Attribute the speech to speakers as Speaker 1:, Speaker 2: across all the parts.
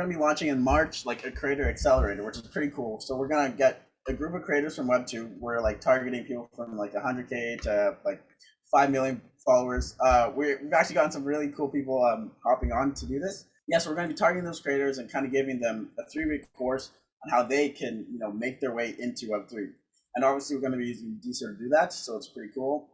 Speaker 1: gonna be launching in March like a creator accelerator, which is pretty cool. So we're gonna get a group of creators from Web2. We're like targeting people from like 100K to like 5 million followers. We've actually gotten some really cool people hopping on to do this. Yes, we're going to be targeting those creators and kind of giving them a 3-week course on how they can, make their way into Web3. And obviously, we're going to be using Deezer to do that, so it's pretty cool.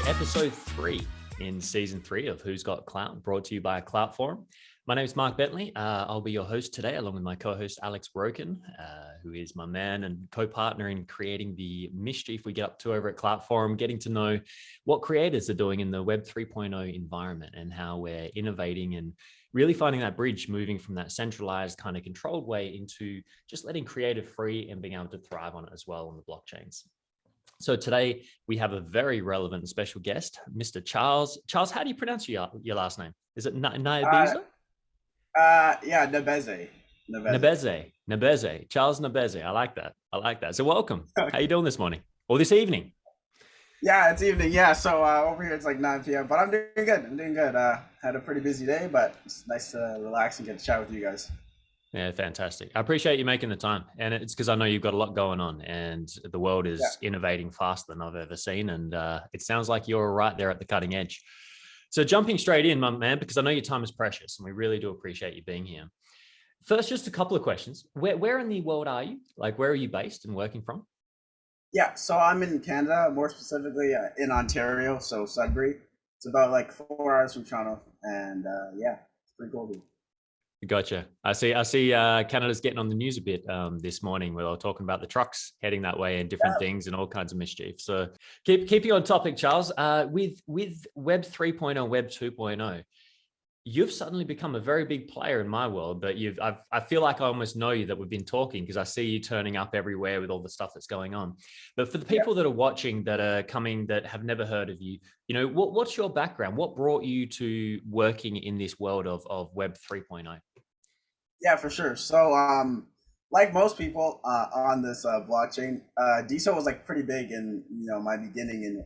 Speaker 2: Episode 3 in season 3 of Who's Got Clout, brought to you by Clout Forum. My name is Mark Bentley. I'll be your host today, along with my co-host Alex Broken, who is my man and co-partner in creating the mischief we get up to over at Clout Forum, getting to know what creators are doing in the Web 3.0 environment and how we're innovating and really finding that bridge, moving from that centralized kind of controlled way into just letting creative free and being able to thrive on it as well on the blockchains. So today we have a very relevant and special guest, Mr. Charles. Charles, how do you pronounce your last name? Is it Nabeze?
Speaker 1: Yeah, Nabeze.
Speaker 2: Nabeze. Charles Nabeze. I like that. So welcome. How you doing this morning or this evening?
Speaker 1: Yeah, it's evening. Yeah, so over here it's like 9 p.m. But I'm doing good. Had a pretty busy day, but it's nice to relax and get to chat with you guys.
Speaker 2: Yeah, fantastic. I appreciate you making the time. And it's because I know you've got a lot going on and the world is innovating faster than I've ever seen. And it sounds like you're right there at the cutting edge. So jumping straight in, my man, because I know your time is precious and we really do appreciate you being here. First, just a couple of questions. Where in the world are you? Like, where are you based and working from?
Speaker 1: Yeah, so I'm in Canada, more specifically in Ontario, so Sudbury. It's about like 4 hours from Toronto. And it's pretty cool.
Speaker 2: Gotcha. I see. Canada's getting on the news a bit this morning where they're talking about the trucks heading that way and different things and all kinds of mischief. So keep you on topic, Charles. With Web 3.0, Web 2.0, you've suddenly become a very big player in my world. But I feel like I almost know you, that we've been talking because I see you turning up everywhere with all the stuff that's going on. But for the people that are watching, that are coming, that have never heard of you, what's your background? What brought you to working in this world of Web 3.0?
Speaker 1: Yeah, for sure. So, like most people on this blockchain, DeSo was like pretty big in my beginning in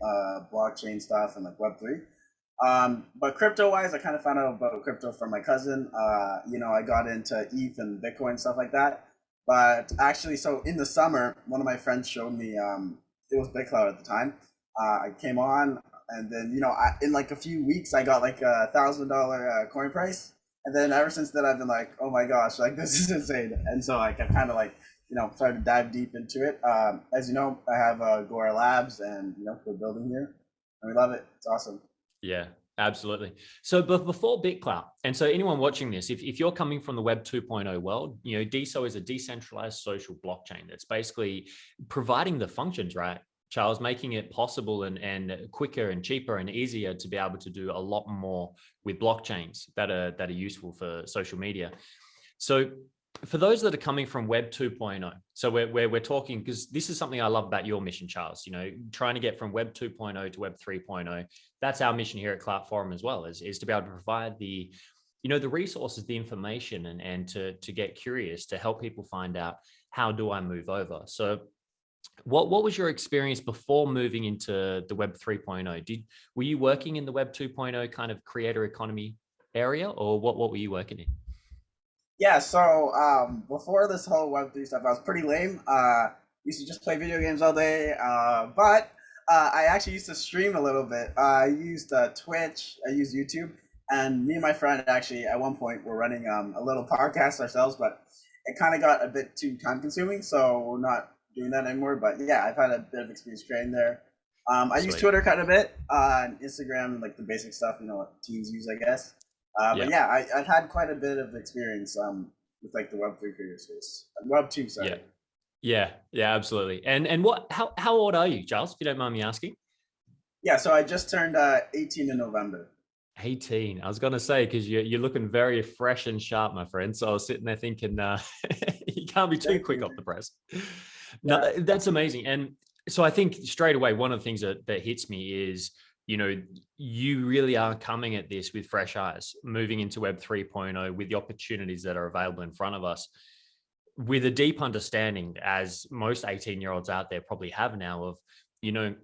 Speaker 1: blockchain stuff and like Web3. But crypto-wise, I kind of found out about crypto from my cousin. I got into ETH and Bitcoin and stuff like that. But actually, so in the summer, one of my friends showed me. It was BitClout at the time. I came on, and then in like a few weeks, I got like $1,000 coin price. And then ever since then, I've been like, oh my gosh, like this is insane. And so like I kind of like, started to dive deep into it. As you know, I have Agora Labs and, we're building here and we love it. It's awesome.
Speaker 2: Yeah, absolutely. So before BitClout, and so anyone watching this, if you're coming from the Web 2.0 world, DeSo is a decentralized social blockchain that's basically providing the functions, right, Charles, making it possible and quicker and cheaper and easier to be able to do a lot more with blockchains that are useful for social media. So for those that are coming from Web 2.0, so we're talking, because this is something I love about your mission, Charles, trying to get from Web 2.0 to Web 3.0. That's our mission here at Clout Forum as well, is to be able to provide the resources, the information, and to get curious, to help people find out, how do I move over? So what was your experience before moving into the Web 3.0? Were you working in the Web 2.0 kind of creator economy area, or what were you working in?
Speaker 1: Yeah, so before this whole Web3 stuff, I was pretty lame. Used to just play video games all day, but I actually used to stream a little bit. I used Twitch, I used YouTube, and me and my friend actually at one point were running a little podcast ourselves, but it kind of got a bit too time consuming, so we're not doing that anymore. But yeah, I've had a bit of experience creating there. I use Twitter quite a bit, and Instagram, like the basic stuff, what teens use, I guess. But yeah, I've had quite a bit of experience with like the Web3 creator space, Web2, sorry.
Speaker 2: Yeah, absolutely. And how old are you, Charles, if you don't mind me asking?
Speaker 1: Yeah, so I just turned 18 in November.
Speaker 2: 18. I was going to say, because you're looking very fresh and sharp, my friend. So I was sitting there thinking, you can't be too quick off the press. No, that's amazing. And So I think straight away, one of the things that hits me is, you really are coming at this with fresh eyes, moving into Web 3.0 with the opportunities that are available in front of us, with a deep understanding, as most 18-year-olds out there probably have now, of, you know,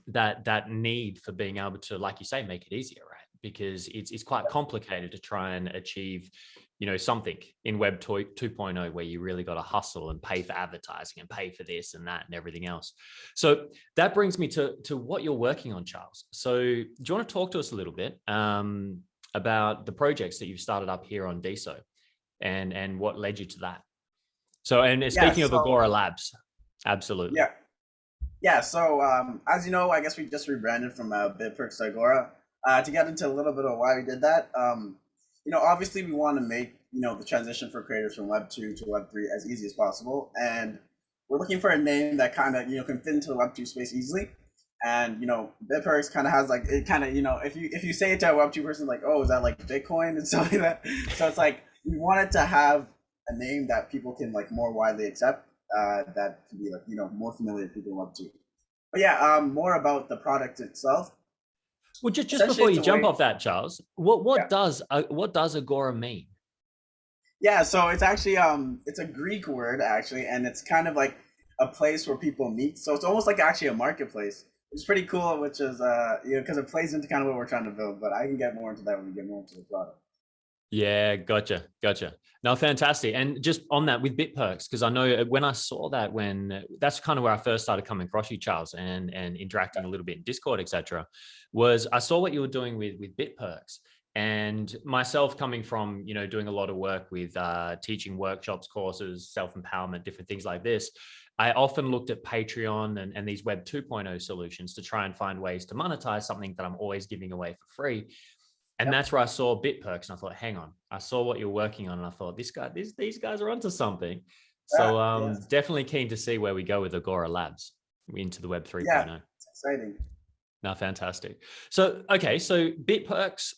Speaker 2: that need for being able to, like you say, make it easier, right? Because it's quite complicated to try and achieve, something in Web 2.0, where you really got to hustle and pay for advertising and pay for this and that and everything else. So that brings me to what you're working on, Charles. So do you want to talk to us a little bit about the projects that you've started up here on DeSo, and what led you to that? So, and
Speaker 1: Yeah.
Speaker 2: speaking of Agora Labs, absolutely.
Speaker 1: Yeah. Yeah, so as you know, I guess we just rebranded from BitPerks to Agora. To get into a little bit of why we did that, obviously we want to make the transition for creators from Web 2 to Web 3 as easy as possible, and we're looking for a name that kind of can fit into the Web 2 space easily. And BitPerks kind of has like, it kind of, if you say it to a Web 2 person, like, oh, is that like Bitcoin and stuff like that? So it's like we wanted to have a name that people can like more widely accept, that can be like more familiar to people in Web 2. But yeah, more about the product itself.
Speaker 2: Well, just before you jump off that, Charles, what
Speaker 1: Yeah.
Speaker 2: does Agora mean?
Speaker 1: Yeah, so it's actually it's a Greek word actually, and it's kind of like a place where people meet. So it's almost like actually a marketplace. It's pretty cool, which is because it plays into kind of what we're trying to build. But I can get more into that when we get more into the product.
Speaker 2: Yeah, gotcha. No, fantastic. And just on that with BitPerks, because I know when I saw that, when that's kind of where I first started coming across you, Charles, and interacting a little bit in Discord, etc., was I saw what you were doing with BitPerks. And myself, coming from doing a lot of work with teaching workshops, courses, self-empowerment, different things like this, I often looked at Patreon and these Web 2.0 solutions to try and find ways to monetize something that I'm always giving away for free. And that's where I saw BitPerks, and I thought, hang on, I saw what you're working on, and I thought, these guys are onto something. So
Speaker 1: Yes.
Speaker 2: definitely keen to see where we go with Agora Labs into the Web 3.0.
Speaker 1: Yeah, it's exciting.
Speaker 2: Now, fantastic. So, okay, so BitPerks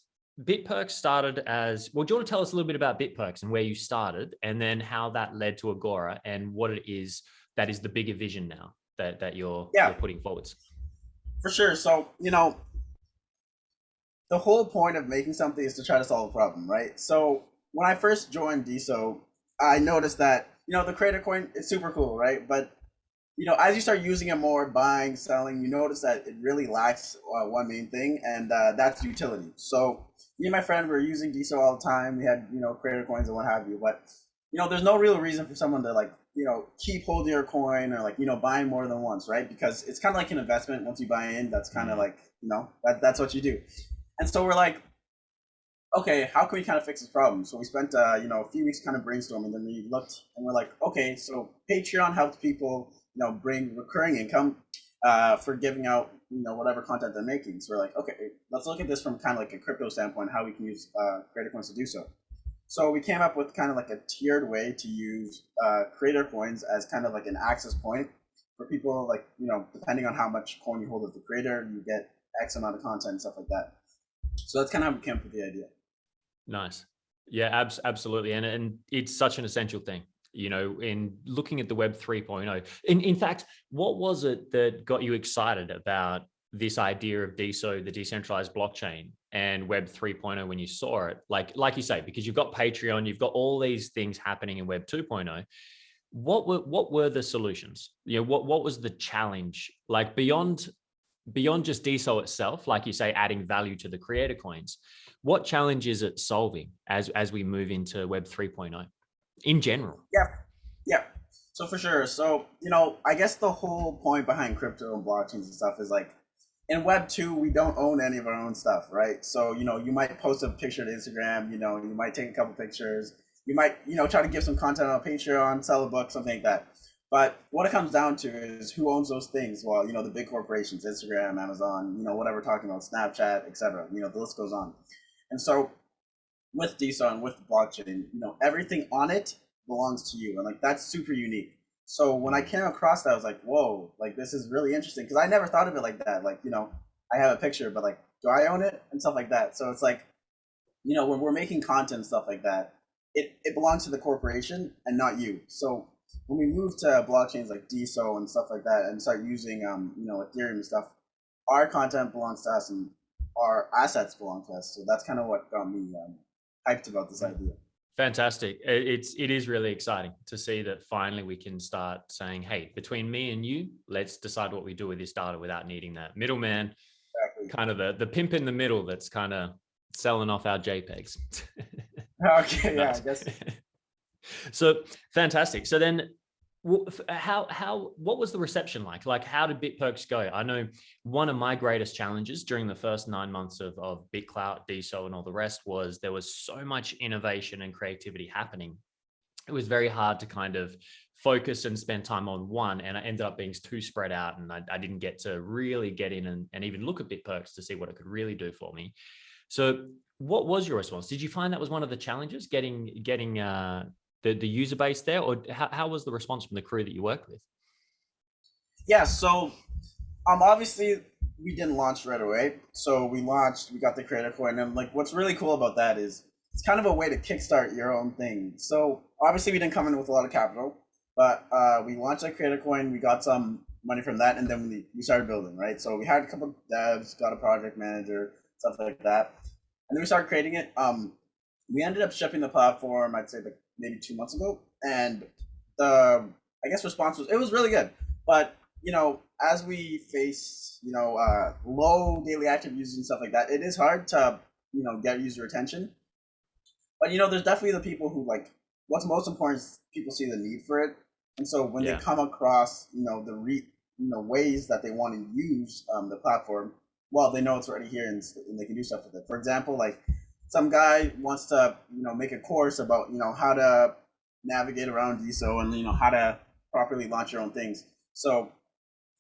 Speaker 2: started as, well, do you want to tell us a little bit about BitPerks and where you started, and then how that led to Agora, and what it is that is the bigger vision now that you're putting forwards?
Speaker 1: For sure. So the whole point of making something is to try to solve a problem, right? So when I first joined DeSo, I noticed that the creator coin is super cool, right? But as you start using it more, buying, selling, you notice that it really lacks one main thing, and that's utility. So me and my friend were using DeSo all the time. We had creator coins and what have you, but there's no real reason for someone to like keep holding your coin, or like buying more than once, right? Because it's kind of like an investment. Once you buy in, that's kind of like that's what you do. And so we're like, okay, how can we kind of fix this problem? So we spent a few weeks kind of brainstorming. Then we looked and we're like, okay, so Patreon helps people bring recurring income for giving out whatever content they're making. So we're like, okay, let's look at this from kind of like a crypto standpoint, how we can use creator coins to do so. So we came up with kind of like a tiered way to use creator coins as kind of like an access point for people, like depending on how much coin you hold as the creator, you get X amount of content and stuff like that. So that's kind of how we came up with the idea.
Speaker 2: Nice. Yeah, absolutely. And it's such an essential thing, in looking at the Web 3.0. In fact, what was it that got you excited about this idea of DeSo, the decentralized blockchain, and Web 3.0 when you saw it? Like you say, because you've got Patreon, you've got all these things happening in Web 2.0. What were the solutions? What was the challenge? Like beyond just DeSo itself, like you say, adding value to the creator coins, what challenge is it solving as we move into Web 3.0 in general?
Speaker 1: Yeah. So for sure. So, I guess the whole point behind crypto and blockchains and stuff is like, in Web 2, we don't own any of our own stuff, right? So, you might post a picture to Instagram, you might take a couple pictures, you might, try to give some content on Patreon, sell a book, something like that. But what it comes down to is who owns those things. Well, the big corporations, Instagram, Amazon, whatever we're talking about, Snapchat, etc. The list goes on. And so with DeSo and with the blockchain, everything on it belongs to you, and like that's super unique. So when I came across that, I was like, whoa, like this is really interesting, because I never thought of it like that. Like I have a picture, but like, do I own it and stuff like that? So it's like, when we're making content and stuff like that, it belongs to the corporation and not you. So when we move to blockchains like DSO and stuff like that, and start using Ethereum and stuff, our content belongs to us and our assets belong to us. So that's kind of what got me hyped about this idea.
Speaker 2: Fantastic. It is really exciting to see that finally we can start saying, hey, between me and you, let's decide what we do with this data without needing that middleman,
Speaker 1: Exactly.
Speaker 2: kind of the pimp in the middle that's kind of selling off our JPEGs.
Speaker 1: Okay, yeah, I
Speaker 2: Nice.
Speaker 1: guess.
Speaker 2: So fantastic. So then what was the reception like? Like, how did BitPerks go? I know one of my greatest challenges during the first 9 months of BitClout, DSO, and all the rest was there was so much innovation and creativity happening. It was very hard to kind of focus and spend time on one, and I ended up being too spread out, and I didn't get to really get in and even look at BitPerks to see what it could really do for me. So what was your response? Did you find that was one of the challenges, getting the user base there, or how was the response from the crew that you worked with?
Speaker 1: Yeah, so obviously we didn't launch right away. So we got the creator coin, and like what's really cool about that is it's kind of a way to kickstart your own thing. So obviously we didn't come in with a lot of capital, but we launched that creator coin, we got some money from that, and then we started building, right? So we had a couple of devs, got a project manager, stuff like that. And then we started creating it. We ended up shipping the platform, I'd say like maybe 2 months ago, and the I guess response was, it was really good. But as we face low daily active users and stuff like that, it is hard to get user attention. But there's definitely the people who like what's most important is people see the need for it, and so when they
Speaker 2: Yeah.
Speaker 1: come across ways that they want to use the platform, well, they know it's already here, and they can do stuff with it. For example, like some guy wants to make a course about how to navigate around DSO and how to properly launch your own things. So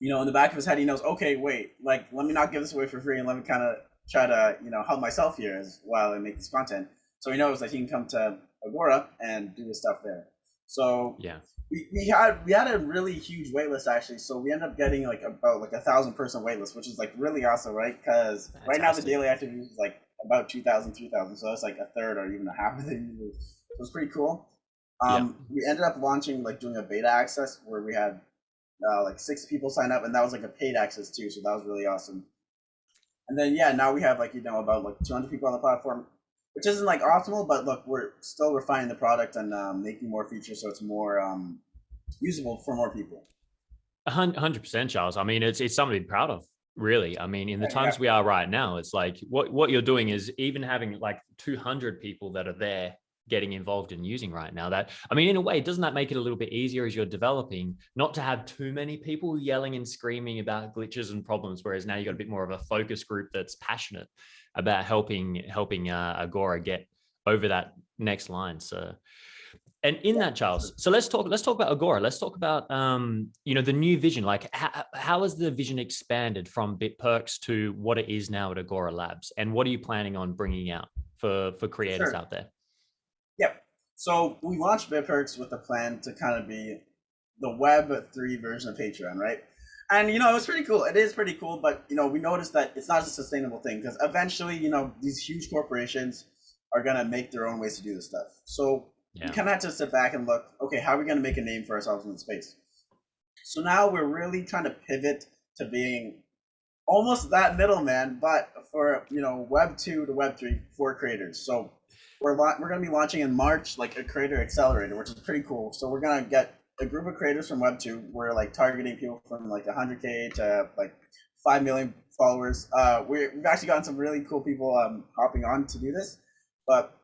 Speaker 1: in the back of his head, he knows, okay, wait, like, let me not give this away for free, and let me kind of try to, help myself here as while I make this content. So he knows that he can come to Agora and do his stuff there. So
Speaker 2: Yeah.
Speaker 1: we had a really huge waitlist actually. So we ended up getting like about like 1,000-person waitlist, which is like really awesome, right? Because right now the daily active users is like about 2,000, 3,000. So that's like a third or even a half of the users. So it was pretty cool. We ended up launching like doing a beta access where we had like 6 people sign up, and that was like a paid access too, so that was really awesome. And then now we have like about like 200 people on the platform, which isn't like optimal, but look, we're still refining the product and making more features so it's more usable for more people.
Speaker 2: 100%, Charles. I mean, it's something to be proud of, really. I mean, in the times
Speaker 1: Yeah.
Speaker 2: we are right now, it's like what you're doing is even having like 200 people that are there getting involved in using right now. That, I mean, in a way, doesn't that make it a little bit easier as you're developing, not to have too many people yelling and screaming about glitches and problems, whereas now you got a bit more of a focus group that's passionate about helping Agora get over that next line. So, and in that, Charles, so let's talk about Agora. Let's talk about the new vision. Like, how has the vision expanded from BitPerks to what it is now at Agora Labs, and what are you planning on bringing out for creators out there?
Speaker 1: Yep. So we launched BitPerks with a plan to kind of be the Web 3 version of Patreon, right? And it was pretty cool. It is pretty cool, but we noticed that it's not a sustainable thing, because eventually, these huge corporations are gonna make their own ways to do this stuff. So we kind of had to sit back and look, okay, how are we gonna make a name for ourselves in the space? So now we're really trying to pivot to being almost that middleman, but for Web 2 to Web 3 for creators. So we're going to be launching in March like a creator accelerator, which is pretty cool. So we're going to get a group of creators from Web 2. We're like targeting people from like 100K to like 5 million followers. We've actually gotten some really cool people hopping on to do this. But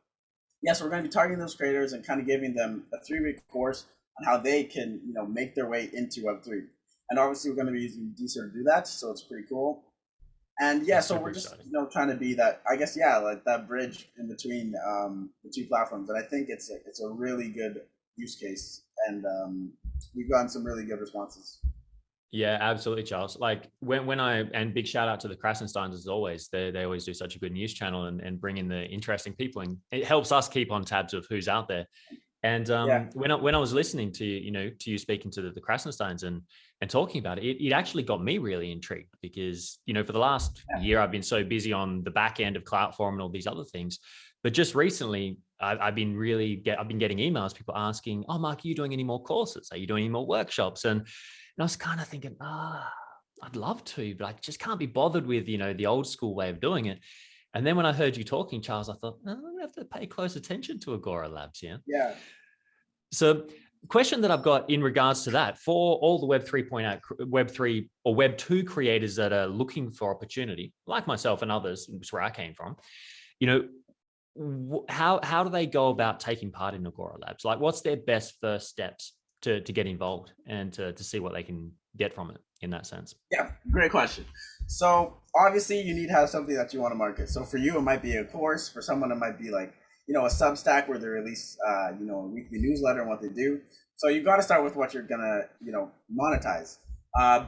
Speaker 1: so we're going to be targeting those creators and kind of giving them a 3-week course on how they can make their way into Web 3. And obviously we're going to be using DSO to do that, so it's pretty cool. And so we're just trying to be that, I guess, like that bridge in between the two platforms. And I think it's a really good use case, and we've gotten some really good responses.
Speaker 2: Yeah, absolutely, Charles. Like and big shout out to the Krassensteins as always. They always do such a good news channel and bring in the interesting people, and it helps us keep on tabs of who's out there. And when I was listening to you speaking to the Krassensteins and talking about it, it actually got me really intrigued, because for the last year I've been so busy on the back end of Cloutform and all these other things, but just recently I've been getting emails, people asking, oh, Mark, are you doing any more courses? Are you doing any more workshops? And I was kind of thinking, I'd love to, but I just can't be bothered with, the old school way of doing it. And then when I heard you talking, Charles, I thought, I'm going to have to pay close attention to Agora Labs. Yeah.
Speaker 1: Yeah.
Speaker 2: So question that I've got in regards to that, for all the Web 3.8, Web 3 or Web 2 creators that are looking for opportunity, like myself and others, which is where I came from, how do they go about taking part in Agora Labs? Like, what's their best first steps to get involved and to see what they can get from it in that sense?
Speaker 1: Yeah, great question. So obviously you need to have something that you want to market. So for you, it might be a course. For someone, it might be like, a Substack where they release, a weekly newsletter and what they do. So you've got to start with what you're gonna, monetize.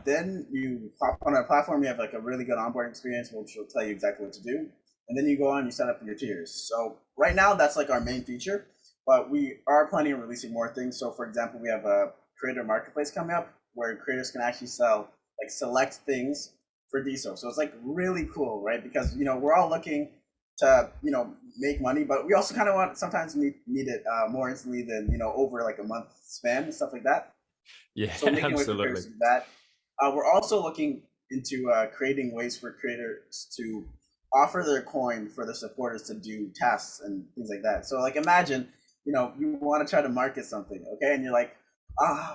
Speaker 1: Then you hop on a platform. You have like a really good onboarding experience, which will tell you exactly what to do. And then you go on, you set up your tiers. So right now, that's like our main feature, but we are planning on releasing more things. So for example, we have a creator marketplace coming up where creators can actually sell like select things for DSO. So it's like really cool, right? Because we're all looking to make money, but we also kind of sometimes need it more instantly than over like a month span and stuff like that.
Speaker 2: Yeah,
Speaker 1: so making
Speaker 2: absolutely.
Speaker 1: That we're also looking into creating ways for creators to offer their coin for the supporters to do tasks and things like that. So like imagine you want to try to market something, okay, and you're like,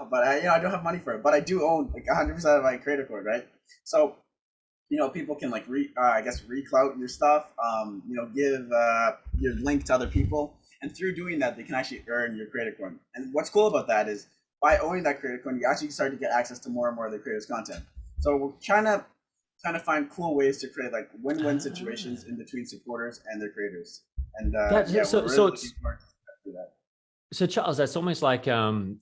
Speaker 1: but I don't have money for it, but I do own like 100% of my creator coin, right? So people can like reclout your stuff, give your link to other people, and through doing that, they can actually earn your creator coin. And what's cool about that is by owning that creator coin, you actually start to get access to more and more of the creators' content. So we're trying to find cool ways to create like win-win situations in between supporters and their creators. And we're really looking forward to that.
Speaker 2: So Charles, that's almost like,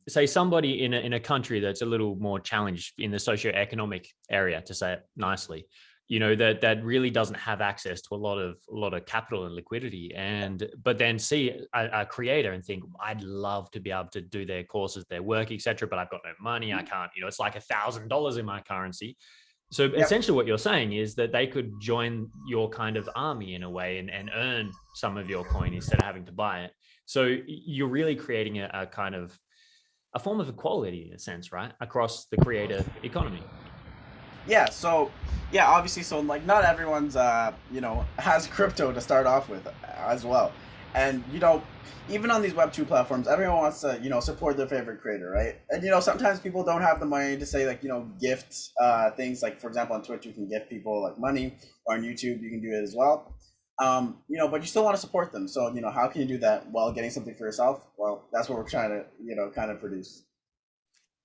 Speaker 2: say somebody in a country that's a little more challenged in the socioeconomic area, to say it nicely, that really doesn't have access to a lot of capital and liquidity, but then see a creator and think, I'd love to be able to do their courses, their work, etc., but I've got no money. I can't. It's like $1,000 in my currency. So essentially what you're saying is that they could join your kind of army in a way and earn some of your coin instead of having to buy it. So you're really creating a kind of a form of equality in a sense, right? Across the creator economy.
Speaker 1: Yeah. So obviously, so like not everyone's has crypto to start off with as well. And even on these Web 2 platforms, everyone wants to support their favorite creator, right? And sometimes people don't have the money to say like gift things. Like for example, on Twitch you can gift people like money, or on YouTube you can do it as well. But you still want to support them. So how can you do that while getting something for yourself? Well, that's what we're trying to kind of produce.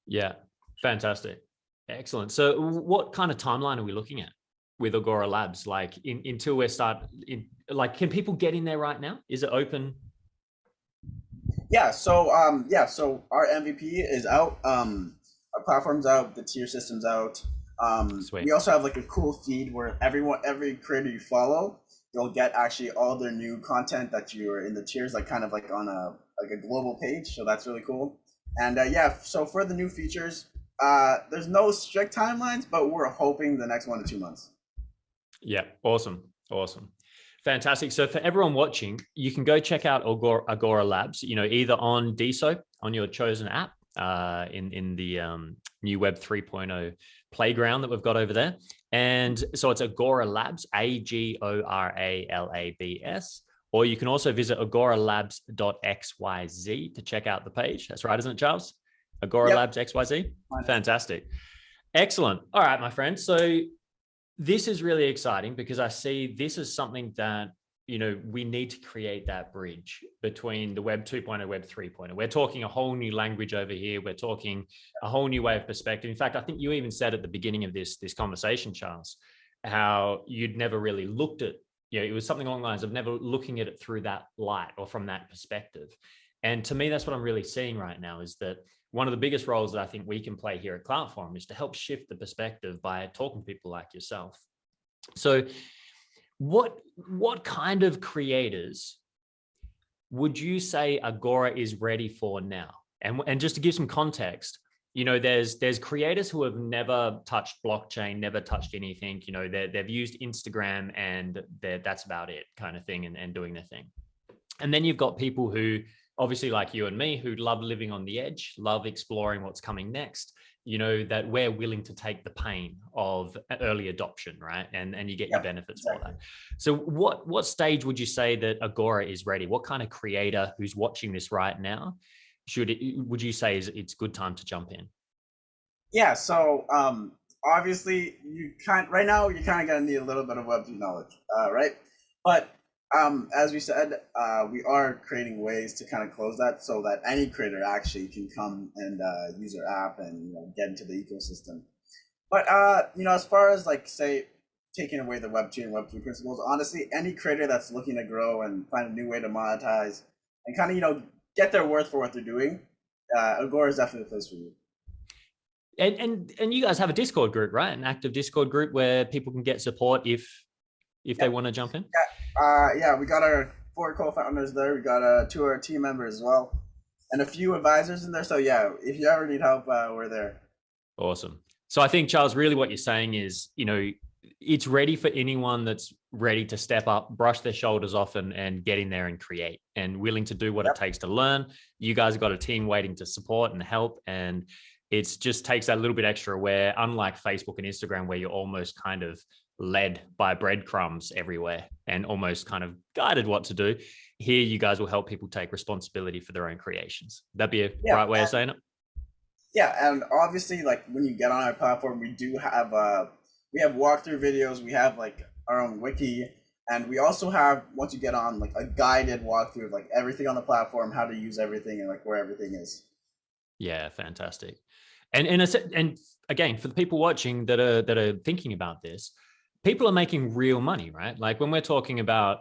Speaker 2: Yeah, fantastic, excellent. So what kind of timeline are we looking at with Agora Labs? Like until we can people get in there right now? Is it open?
Speaker 1: Yeah. So so our MVP is out. Our platform's out. The tier system's out. We also have like a cool feed where every creator you follow, you'll get actually all their new content that you're in the tiers, like kind of like on a global page. So that's really cool. And so for the new features, there's no strict timelines, but we're hoping the next 1 to 2 months.
Speaker 2: Yeah, awesome. Fantastic. So for everyone watching, you can go check out Agora Labs, either on DSO, on your chosen app, in the new Web 3.0 playground that we've got over there. And so it's Agora Labs, AGORALABS, or you can also visit agoralabs.xyz to check out the page. That's right, isn't it, Charles? Agora Labs XYZ. Fantastic. Excellent. All right, my friend. So this is really exciting because I see this is something that, we need to create that bridge between the Web 2.0, Web 3.0. We're talking a whole new language over here. We're talking a whole new way of perspective. In fact, I think you even said at the beginning of this conversation, Charles, how you'd never really looked at, it was something along the lines of never looking at it through that light or from that perspective. And to me, that's what I'm really seeing right now, is that one of the biggest roles that I think we can play here at Cloutform is to help shift the perspective by talking to people like yourself. So what kind of creators would you say Agora is ready for now? And just to give some context, there's creators who have never touched blockchain, never touched anything, they've used Instagram and that's about it kind of thing, and doing their thing. And then you've got people who obviously like you and me, who love living on the edge, love exploring what's coming next, that we're willing to take the pain of early adoption, right? And you get your
Speaker 1: Yep,
Speaker 2: benefits for
Speaker 1: exactly.
Speaker 2: that. So what stage would you say that Agora is ready? What kind of creator who's watching this right now would you say it's good time to jump in?
Speaker 1: Yeah, so obviously you kind right now you're kind of gonna need a little bit of Web2 knowledge, right? But as we said, we are creating ways to kind of close that so that any creator actually can come and use our app and get into the ecosystem. But as far as like say taking away the Web2 and Web3 principles, honestly, any creator that's looking to grow and find a new way to monetize and kind of get their worth for what they're doing, Agora is definitely a place for you.
Speaker 2: And you guys have a Discord group, right? An active Discord group where people can get support if they
Speaker 1: Yep.
Speaker 2: want to jump in.
Speaker 1: Yeah, we got our 4 co-founders there. We got 2 of our team members as well, and a few advisors in there. So yeah, if you ever need help, we're there.
Speaker 2: Awesome. So I think, Charles, really what you're saying is, it's ready for anyone that's ready to step up, brush their shoulders off and get in there and create and willing to do what it
Speaker 1: Yep.
Speaker 2: takes to learn. You guys have got a team waiting to support and help. And it just takes that little bit extra where, unlike Facebook and Instagram, where you're almost kind of led by breadcrumbs everywhere and almost kind of guided what to do, here you guys will help people take responsibility for their own creations. That'd be a
Speaker 1: Yeah,
Speaker 2: right way of saying it?
Speaker 1: yeah, and obviously, like when you get on our platform, we have walkthrough videos. We have like our own wiki, and we also have, once you get on, like a guided walkthrough of like everything on the platform, how to use everything, and like where everything is.
Speaker 2: Yeah, fantastic. And again, for the people watching that are thinking about this, people are making real money, right? Like when we're talking about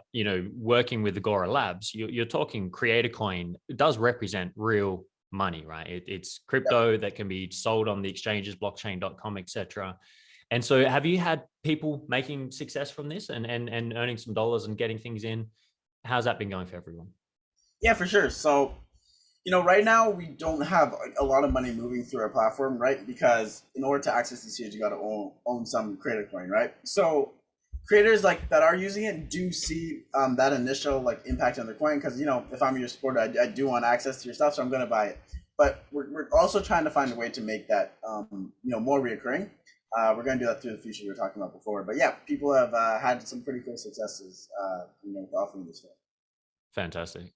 Speaker 2: working with Agora Labs, you're talking Creator Coin. It does represent real money, right? It's
Speaker 1: Yep.
Speaker 2: crypto that can be sold on the exchanges, blockchain.com, etc. And so, have you had people making success from this and earning some dollars and getting things in? How's that been going for everyone?
Speaker 1: Yeah, for sure. So right now we don't have a lot of money moving through our platform, right? Because in order to access these tiers, you got to own some creator coin, right? So creators like that are using it do see that initial like impact on the coin because if I'm your supporter, I do want access to your stuff, so I'm gonna buy it. But we're also trying to find a way to make that more reoccurring. We're gonna do that through the future we were talking about before. But yeah, people have had some pretty cool successes, with offering this stuff.
Speaker 2: Fantastic.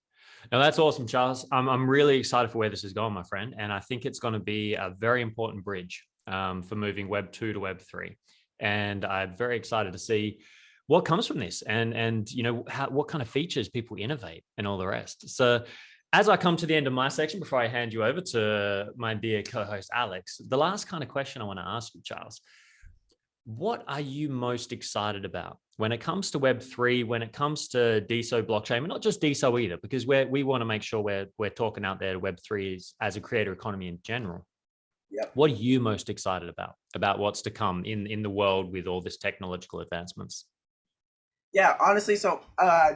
Speaker 2: Now that's awesome, Charles. I'm really excited for where this is going, my friend. And I think it's going to be a very important bridge for moving Web 2 to Web 3. And I'm very excited to see what comes from this and what kind of features people innovate and all the rest. So as I come to the end of my section, before I hand you over to my dear co-host, Alex, the last kind of question I want to ask you, Charles, what are you most excited about when it comes to Web3, when it comes to DeSo blockchain, but not just DeSo either, because we want to make sure we're talking out there Web3 as a creator economy in general.
Speaker 1: Yep.
Speaker 2: What are you most excited about what's to come in the world with all this technological advancements?
Speaker 1: Yeah, honestly, so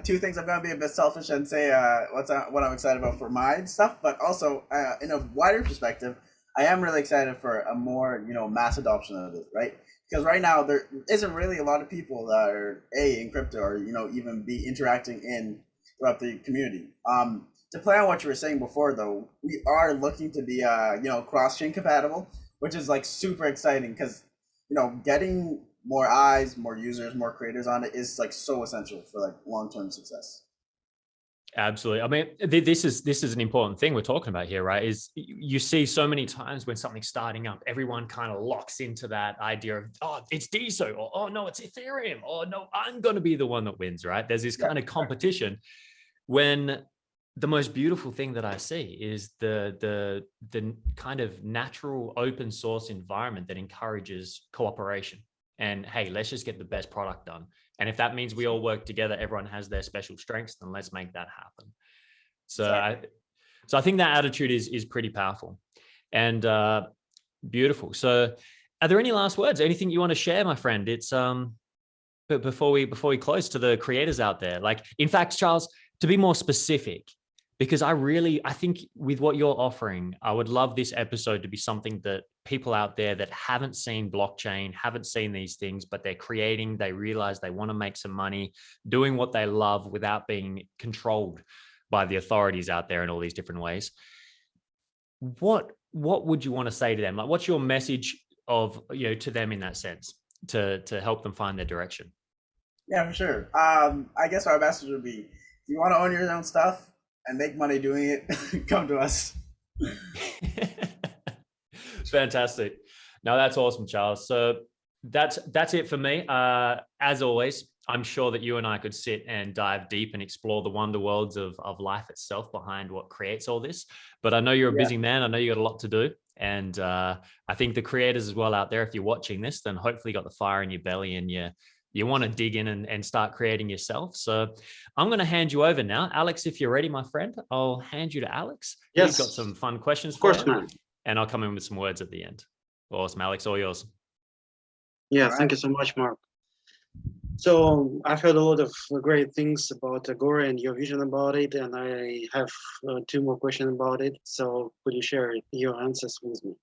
Speaker 1: 2 things. I'm gonna be a bit selfish and say what I'm excited about for my stuff, but also in a wider perspective, I am really excited for a more mass adoption of it, right? Because right now there isn't really a lot of people that are in crypto or even be interacting in throughout the community. To play on what you were saying before, though, we are looking to be cross chain compatible, which is like super exciting because getting more eyes, more users, more creators on it is like so essential for like long-term success.
Speaker 2: Absolutely. I mean, this is an important thing we're talking about here, right? Is you see so many times when something's starting up, everyone kind of locks into that idea of, oh, it's DeSo, or oh no, it's Ethereum, or no, I'm going to be the one that wins, right? There's this
Speaker 1: Yeah,
Speaker 2: kind of competition when the most beautiful thing that I see is the kind of natural open source environment that encourages cooperation. And hey, let's just get the best product done. And if that means we all work together, everyone has their special strengths, then let's make that happen. So
Speaker 1: exactly.
Speaker 2: I think that attitude is pretty powerful and beautiful. So are there any last words? Anything you want to share, my friend? It's but before we close, to the creators out there, like, in fact, Charles, to be more specific, because I think with what you're offering, I would love this episode to be something that people out there that haven't seen blockchain, haven't seen these things, but they're creating, they realize they want to make some money doing what they love without being controlled by the authorities out there in all these different ways. What would you want to say to them? Like, what's your message of, to them in that sense, to help them find their direction?
Speaker 1: Yeah, for sure. I guess our message would be: if you want to own your own stuff and make money doing it, come to us.
Speaker 2: It's fantastic. No, that's awesome, Charles. So that's it for me. As always, I'm sure that you and I could sit and dive deep and explore the wonder worlds of life itself behind what creates all this. But I know you're a
Speaker 1: Yeah.
Speaker 2: busy man. I know you got a lot to do. And I think the creators as well out there, if you're watching this, then hopefully you got the fire in your belly and you want to dig in and start creating yourself. So I'm going to hand you over now. Alex, if you're ready, my friend, I'll hand you to Alex.
Speaker 3: Yes.
Speaker 2: He's got some fun questions
Speaker 3: Of
Speaker 2: for
Speaker 3: course,
Speaker 2: you.
Speaker 3: man.
Speaker 2: And I'll come in with some words at the end. Awesome, Alex, all yours.
Speaker 3: Yeah,
Speaker 1: All
Speaker 3: thank you so much, Mark. So I've heard a lot of great things about Agora and your vision about it, and I have 2 more questions about it. So could you share your answers with me?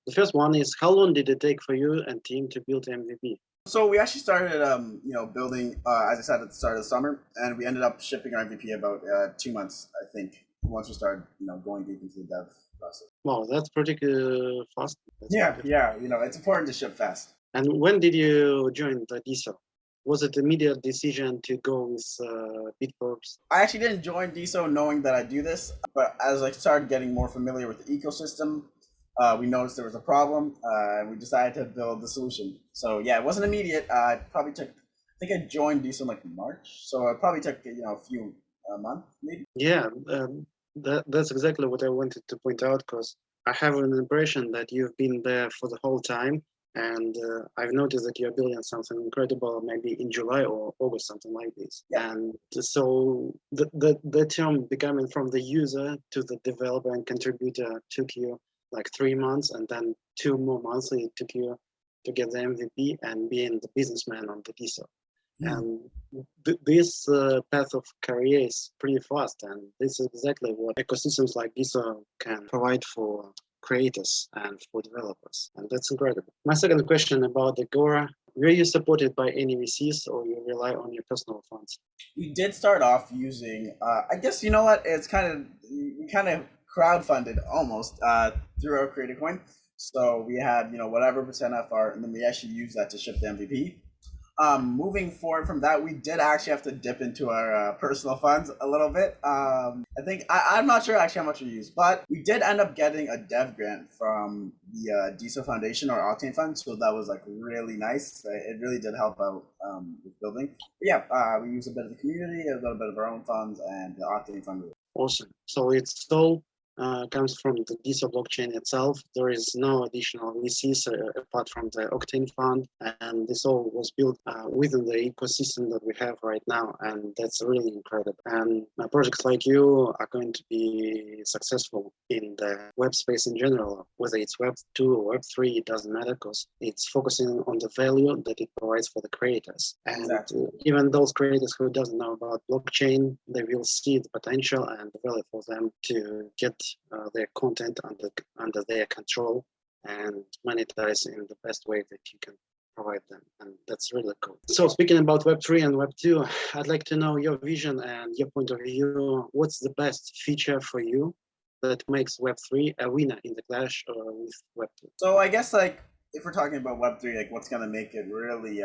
Speaker 3: The first one is, how long did it take for you and team to build MVP?
Speaker 1: So we actually started, building, as I said, at the start of the summer, and we ended up shipping our MVP about 2 months, I think, once we started, going deep into the dev process.
Speaker 3: Wow, that's pretty fast. That's
Speaker 1: Yeah,
Speaker 3: pretty
Speaker 1: yeah, it's important to ship fast.
Speaker 3: And when did you join the DISO? Was it immediate decision to go with Bitverse?
Speaker 1: I actually didn't join DISO knowing that I do this, but as I started getting more familiar with the ecosystem, we noticed there was a problem, and we decided to build the solution. So yeah, it wasn't immediate. It probably took, I think I joined DISO in like March, so it probably took a few months maybe.
Speaker 3: Yeah, that's exactly what I wanted to point out, because I have an impression that you've been there for the whole time, and I've noticed that you're building something incredible, maybe in July or August, something like this.
Speaker 1: Yeah.
Speaker 3: And so the term becoming from the user to the developer and contributor took you like 3 months, and then 2 more months it took you to get the MVP and being the businessman on the DISO. And this path of career is pretty fast, and this is exactly what ecosystems like DISO can provide for creators and for developers, and that's incredible. My second question about Agora: were you supported by any VCs, or you rely on your personal funds?
Speaker 1: We did start off using, I guess, it's we kind of crowdfunded almost through our Creator Coin. So we had, whatever percent of our, and then we actually used that to ship the MVP. Moving forward from that, we did actually have to dip into our personal funds a little bit. I think I'm not sure actually how much we used, but we did end up getting a dev grant from the DISO Foundation or Octane Fund, so that was like really nice. It really did help out with building. But yeah, we use a bit of the community, a little bit of our own funds, and the Octane Fund.
Speaker 3: Awesome. So it's all comes from the DISO blockchain itself. There is no additional VCs apart from the Octane Fund, and this all was built within the ecosystem that we have right now, and that's really incredible. And projects like you are going to be successful in the web space in general, whether it's Web 2 or Web 3, it doesn't matter, because it's focusing on the value that it provides for the creators. And
Speaker 1: Exactly.
Speaker 3: Even those creators who doesn't know about blockchain, they will see the potential and the value for them to get their content under their control and monetize in the best way that you can provide them, and that's really cool. So speaking about Web3 and Web2, I'd like to know your vision and your point of view. What's the best feature for you that makes Web3 a winner in the clash with Web2?
Speaker 1: So I guess if we're talking about Web3, what's gonna make it really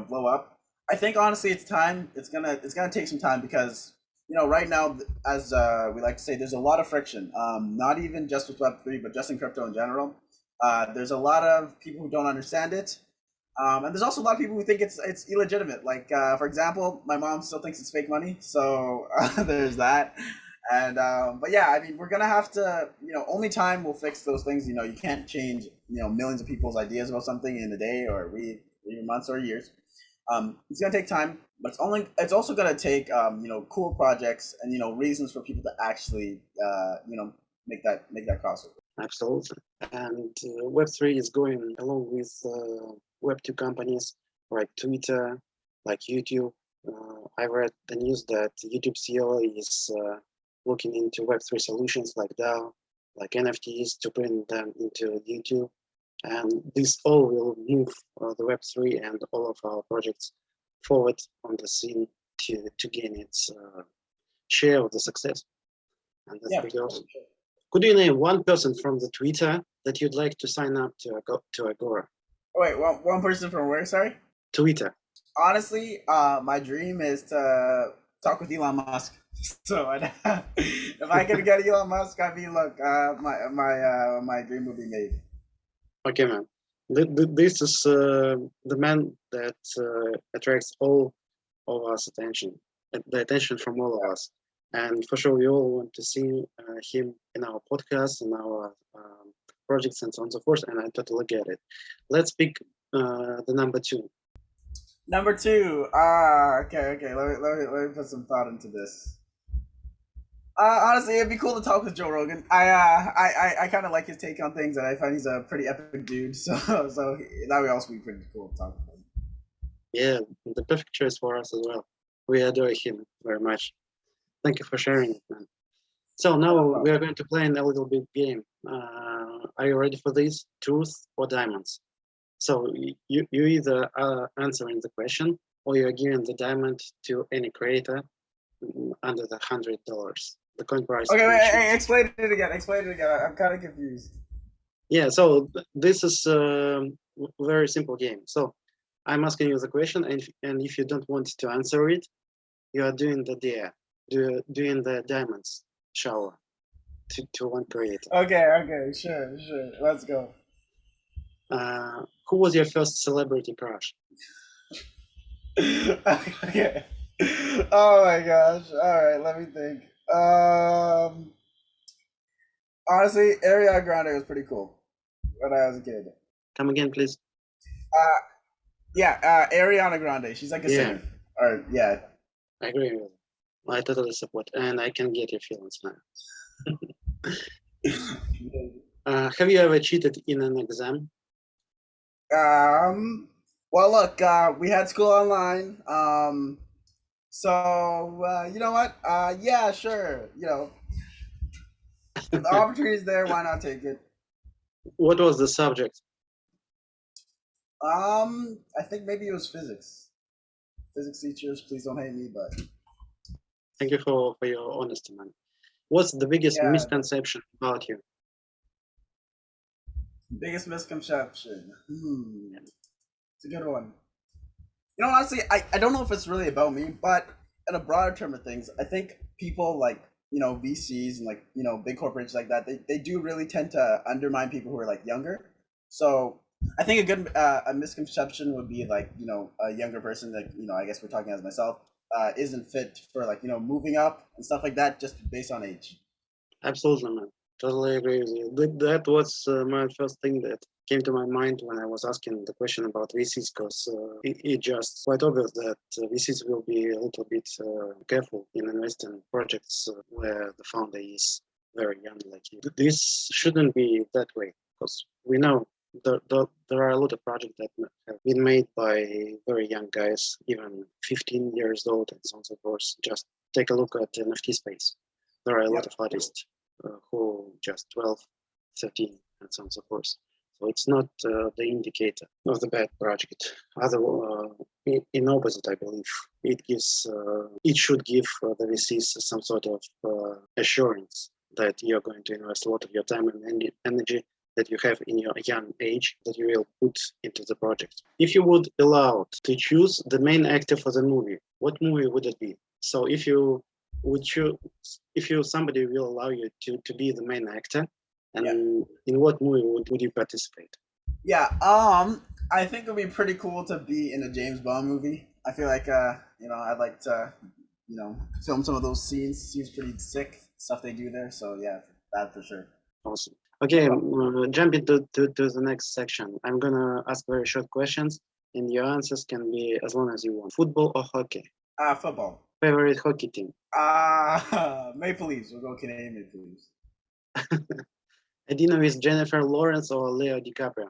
Speaker 1: blow up? I think honestly it's time. It's gonna take some time because right now, as we like to say, there's a lot of friction. Not even just with Web3, but just in crypto in general. There's a lot of people who don't understand it, and there's also a lot of people who think it's illegitimate. Like for example, my mom still thinks it's fake money, so there's that. And but yeah, I mean, we're gonna have to, only time will fix those things. You can't change, millions of people's ideas about something in a day or a week, or even months or years. It's gonna take time, but it's also gonna take cool projects and reasons for people to actually make that crossover.
Speaker 3: Absolutely. And Web3 is going along with Web2 companies like Twitter, like YouTube. I read the news that YouTube CEO is looking into Web3 solutions like DAO, like NFTs, to bring them into YouTube. And this all will move the Web3 and all of our projects forward on the scene to gain its share of the success. And that's
Speaker 1: Yeah.
Speaker 3: pretty awesome. Could you name one person from the Twitter that you'd like to sign up to Agora?
Speaker 1: Wait, one person from where? Sorry.
Speaker 3: Twitter.
Speaker 1: Honestly, my dream is to talk with Elon Musk. So if I could get Elon Musk, I mean, look, my dream will be made.
Speaker 3: Okay, man. This is the man that attracts all of us attention, the attention from all of us. And for sure, we all want to see him in our podcast, in our projects, and so on and so forth. And I totally get it. Let's pick the number 2.
Speaker 1: Number 2. Okay. Let me put some thought into this. Honestly, it'd be cool to talk with Joe Rogan. I kind of like his take on things, and I find he's a pretty epic dude. So that would also be pretty cool to talk with him.
Speaker 3: Yeah, the perfect choice for us as well. We adore him very much. Thank you for sharing it, man. So now we are going to play a little bit game. Are you ready for this? Truth or diamonds? So you either are answering the question, or you're giving the diamond to any creator under the $100. The coin price.
Speaker 1: Okay, wait, explain it again. I'm kind of confused.
Speaker 3: Yeah, so this is a very simple game. So I'm asking you the question, and if you don't want to answer it, you are doing the dare, doing the diamonds shower to one creator.
Speaker 1: Okay, sure. Let's go.
Speaker 3: Who was your first celebrity crush?
Speaker 1: Okay. Oh my gosh. All right, let me think. Honestly, Ariana Grande was pretty cool when I was a kid.
Speaker 3: Come again, please.
Speaker 1: Ariana Grande. She's like a singer. Or yeah.
Speaker 3: I agree with you. I totally support, and I can get your feelings now. Have you ever cheated in an exam?
Speaker 1: Well, look, we had school online. So you know what? Yeah, sure. You know, if the opportunity is there, why not take it?
Speaker 3: What was the subject?
Speaker 1: I think maybe it was physics. Physics teachers, please don't hate me, but
Speaker 3: Thank you for your honesty, man. What's the biggest misconception about you?
Speaker 1: Biggest misconception. It's a good one. You know, honestly, I don't know if it's really about me, but in a broader term of things, I think people like, you know, VCs and like, you know, big corporations like that, they do really tend to undermine people who are like younger. So I think a good a misconception would be like, you know, a younger person that, you know, I guess we're talking as myself, isn't fit for like, you know, moving up and stuff like that just based on age.
Speaker 3: Absolutely, man. Totally agree with you. That was my first thing that came to my mind when I was asking the question about VCs, because it's just quite obvious that VCs will be a little bit careful in investing in projects where the founder is very young like you. This shouldn't be that way, because we know there are a lot of projects that have been made by very young guys, even 15 years old and so on and so forth. Just take a look at the NFT space. There are a lot of artists who just 12, 13, and so on and so forth. So it's not the indicator of the bad project. In opposite, I believe, it should give the VCs some sort of assurance that you're going to invest a lot of your time and energy that you have in your young age that you will put into the project. If you would allow to choose the main actor for the movie, what movie would it be? So if somebody will allow you to be the main actor, and in what movie would you participate?
Speaker 1: Yeah, I think it'd be pretty cool to be in a James Bond movie. I feel like you know, I'd like to, you know, film some of those scenes. Seems pretty sick stuff they do there. So yeah, that for sure.
Speaker 3: Awesome. Okay, jump into the next section. I'm gonna ask very short questions, and your answers can be as long as you want. Football or hockey?
Speaker 1: Football.
Speaker 3: Favorite hockey team?
Speaker 1: Maple Leafs. We'll go Canadian Maple Leafs.
Speaker 3: A dinner with Jennifer Lawrence or Leo DiCaprio?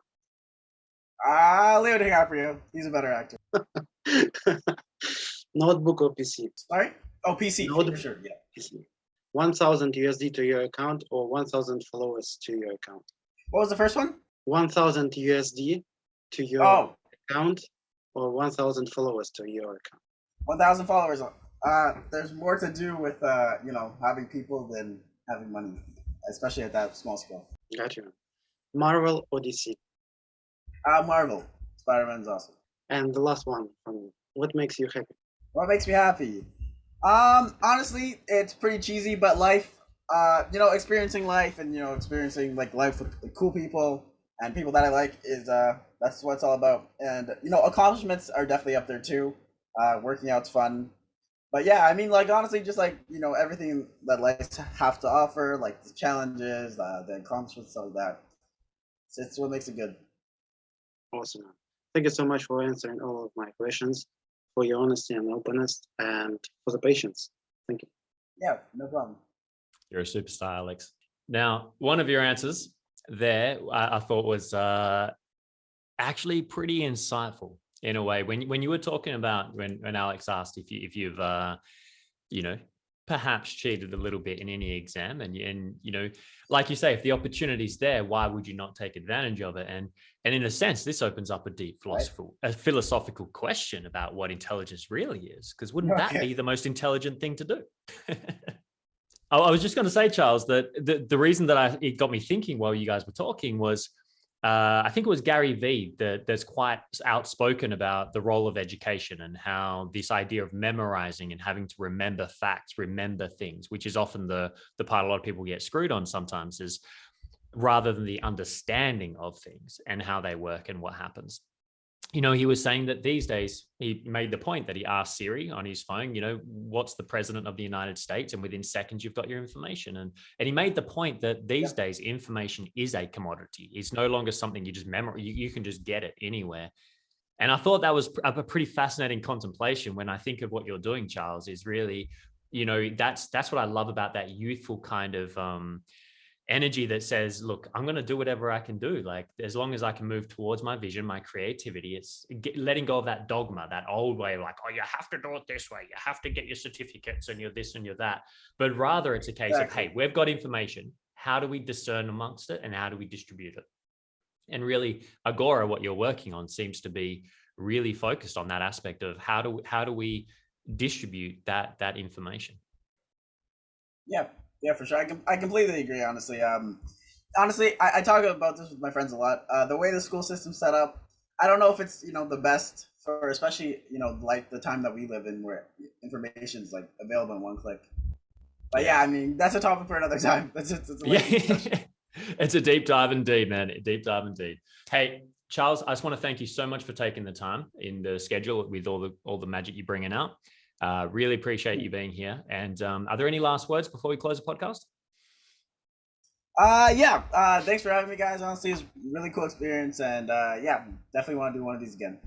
Speaker 1: Leo DiCaprio. He's a better actor.
Speaker 3: Notebook or PC?
Speaker 1: Sorry? Oh, PC. For sure. Yeah.
Speaker 3: PC. 1,000 USD to your account or 1,000 followers to your account?
Speaker 1: What was the first one?
Speaker 3: 1,000 USD to your account or 1,000 followers to your account?
Speaker 1: 1,000 followers There's more to do with having people than having money, especially at that small scale.
Speaker 3: Gotcha. Marvel or DC?
Speaker 1: Marvel. Spider-Man's awesome.
Speaker 3: And the last one from you. What makes you happy?
Speaker 1: What makes me happy? Honestly, it's pretty cheesy, but life. Experiencing life and experiencing like life with cool people and people that I like is that's what it's all about. And accomplishments are definitely up there too. Working out's fun. But yeah, I mean, like honestly, just like everything that life have to offer, like the challenges, the accomplishments, stuff like that. It's what makes it good.
Speaker 3: Awesome. Thank you so much for answering all of my questions, for your honesty and openness, and for the patience. Thank you.
Speaker 1: Yeah, no problem.
Speaker 2: You're a superstar, Alex. Now, one of your answers there, I thought was actually pretty insightful in a way. When you were talking about when Alex asked if you've perhaps cheated a little bit in any exam, and like you say, if the opportunity's there, why would you not take advantage of it? And in a sense, this opens up a deep philosophical question about what intelligence really is, because wouldn't that be the most intelligent thing to do? I was just going to say, Charles, that the reason that it got me thinking while you guys were talking was, I think it was Gary Vee that's quite outspoken about the role of education and how this idea of memorizing and having to remember facts, remember things, which is often the part a lot of people get screwed on sometimes, is rather than the understanding of things and how they work and what happens. He was saying that these days, he made the point that he asked Siri on his phone, what's the president of the United States? And within seconds, you've got your information. And he made the point that these days, information is a commodity. It's no longer something you just memorize. You can just get it anywhere. And I thought that was a pretty fascinating contemplation when I think of what you're doing, Charles, is really, that's what I love about that youthful kind of energy that says, look, I'm going to do whatever I can do. Like, as long as I can move towards my vision, my creativity, it's letting go of that dogma, that old way, like, oh, you have to do it this way. You have to get your certificates and you're this and you're that. But rather it's a case of, hey, we've got information. How do we discern amongst it and how do we distribute it? And really, Agora, what you're working on seems to be really focused on that aspect of how do we distribute that information?
Speaker 1: Yeah, for sure. I completely agree. Honestly, I talk about this with my friends a lot. The way the school system's set up, I don't know if it's the best for, especially like the time that we live in, where information is like available in one click. But yeah, I mean that's a topic for another time.
Speaker 2: It's a deep dive indeed, man. Deep dive indeed. Hey, Charles, I just want to thank you so much for taking the time in the schedule with all the magic you're bringing out. Really appreciate you being here. And are there any last words before we close the podcast?
Speaker 1: Thanks for having me, guys. Honestly, it's a really cool experience, and definitely want to do one of these again.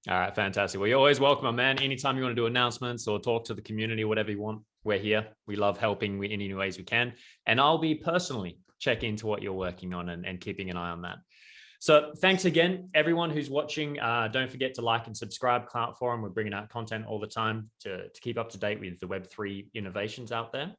Speaker 2: All right, fantastic. Well, you're always welcome, my man. Anytime you want to do announcements or talk to the community, whatever you want, we're here. We love helping in any ways we can. And I'll be personally checking into what you're working on and keeping an eye on that. So thanks again, everyone who's watching. Don't forget to like and subscribe. Clout Forum, we're bringing out content all the time to keep up to date with the Web3 innovations out there.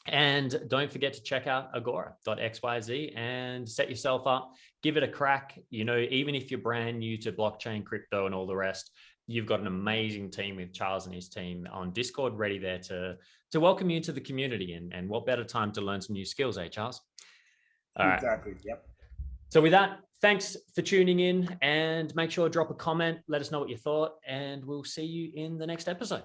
Speaker 2: And don't forget to check out agora.xyz and set yourself up. Give it a crack. Even if you're brand new to blockchain, crypto, and all the rest, you've got an amazing team with Charles and his team on Discord ready there to welcome you to the community. And what better time to learn some new skills, Charles?
Speaker 1: All right. Exactly. Yep.
Speaker 2: So with that, thanks for tuning in, and make sure to drop a comment. Let us know what you thought, and we'll see you in the next episode.